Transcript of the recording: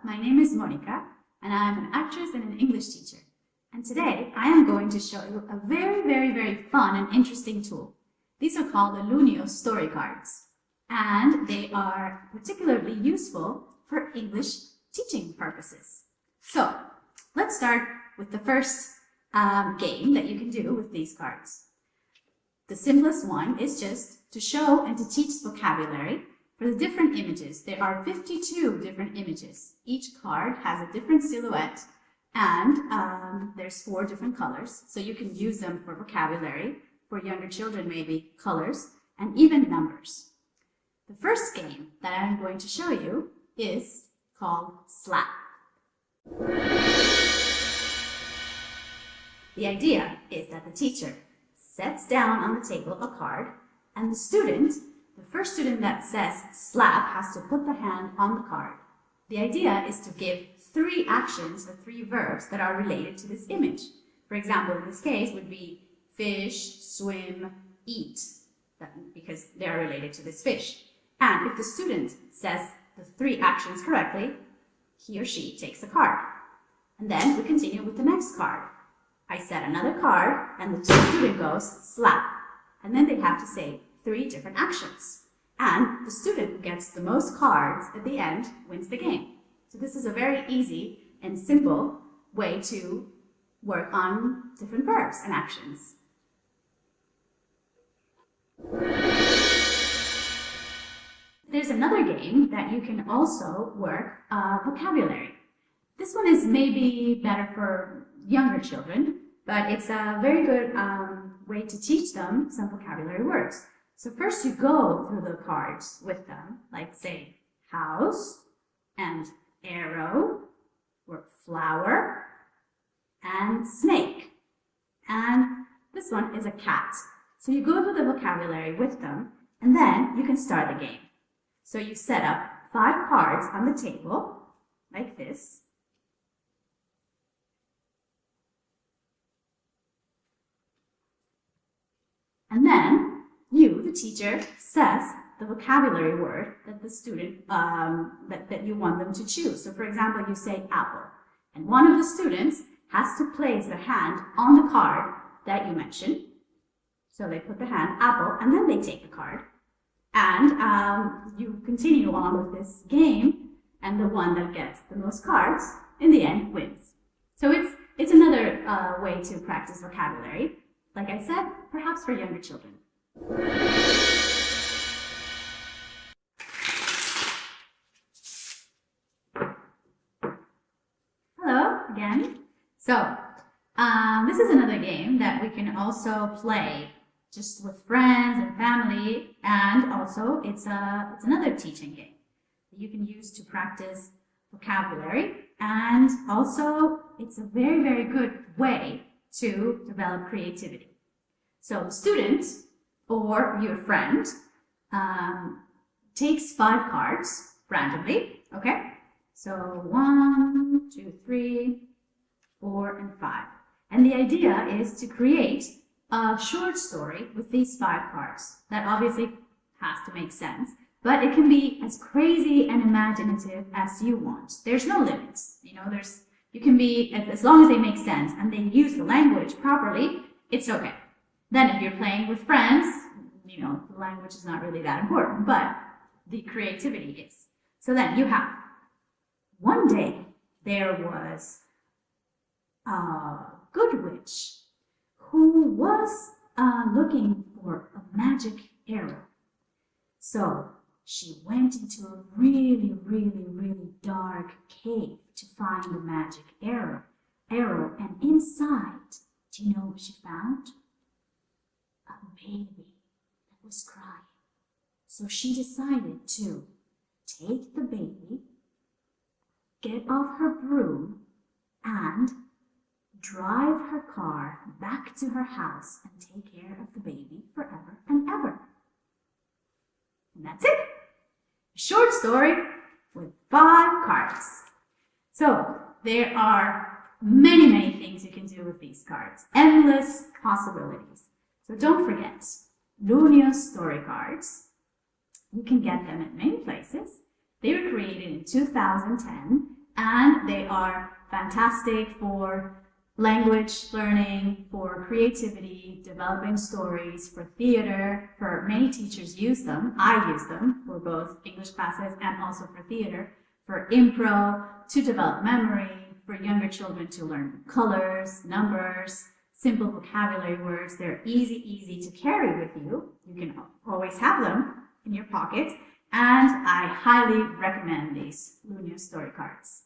my name is Mónica, and I'm an actress and an English teacher. And today I am going to show you a very fun and interesting tool. These are called the Lunio Story Cards, and they are particularly useful for English teaching purposes. So let's start with the first game that you can do with these cards. The simplest one is just to show and to teach vocabulary for the different images. There are 52 different images. Each card has a different silhouette and there's 4 different colors. So you can use them for vocabulary, for younger children maybe colors, and even numbers. The first game that I'm going to show you is called Slap. The idea is that the teacher sets down on the table a card, and the first student that says slap has to put the hand on the card. The idea is to give 3 actions or 3 verbs that are related to this image. For example, in this case would be fish, swim, eat, because they are related to this fish. And if the student says the 3 actions correctly, he or she takes a card. And then we continue with the next card. I set another card and the student goes slap. And then they have to say 3 different actions. And the student who gets the most cards at the end wins the game. So this is a very easy and simple way to work on different verbs and actions. There's another game that you can also work vocabulary. This one is maybe better for younger children, but it's a very good way to teach them some vocabulary words. So first you go through the cards with them, like say house and arrow, or flower and snake. And this one is a cat. So you go through the vocabulary with them, and then you can start the game. So you set up 5 cards on the table, like this. And then you, the teacher, says the vocabulary word that the student, that you want them to choose. So for example, you say apple. And one of the students has to place the hand on the card that you mentioned. So they put the hand apple and then they take the card. And you continue on with this game, and the one that gets the most cards in the end wins. So it's another way to practice vocabulary. Like I said, perhaps for younger children. Hello again. So this is another game that we can also play just with friends and family, and also it's another teaching game that you can use to practice vocabulary, and also it's a very good way to develop creativity. So the student or your friend takes 5 cards randomly, okay? So 1, 2, 3, 4, and 5. And the idea is to create a short story with these 5 cards. That obviously has to make sense, but it can be as crazy and imaginative as you want. There's no limits, you know, you can be, as long as they make sense and they use the language properly, it's okay. Then if you're playing with friends, you know, the language is not really that important, but the creativity is. So then you have, one day there was a good witch who was looking for a magic arrow. So she went into a really dark cave to find the magic arrow. And inside, do you know what she found? A baby that was crying. So she decided to take the baby, get off her broom, and drive her car back to her house and take care of the baby forever and ever. And that's it. A short story with 5 cards. So there are many things you can do with these cards. Endless possibilities. So don't forget, Lunio Story Cards. You can get them at many places. They were created in 2010 And they are fantastic for language learning, for creativity, developing stories, for theater. For many teachers use them. I use them for both English classes and also for theater, for improv, to develop memory, for younger children to learn colors, numbers, simple vocabulary words. They're easy to carry with you. You can always have them in your pocket. And I highly recommend these Lunio Story Cards.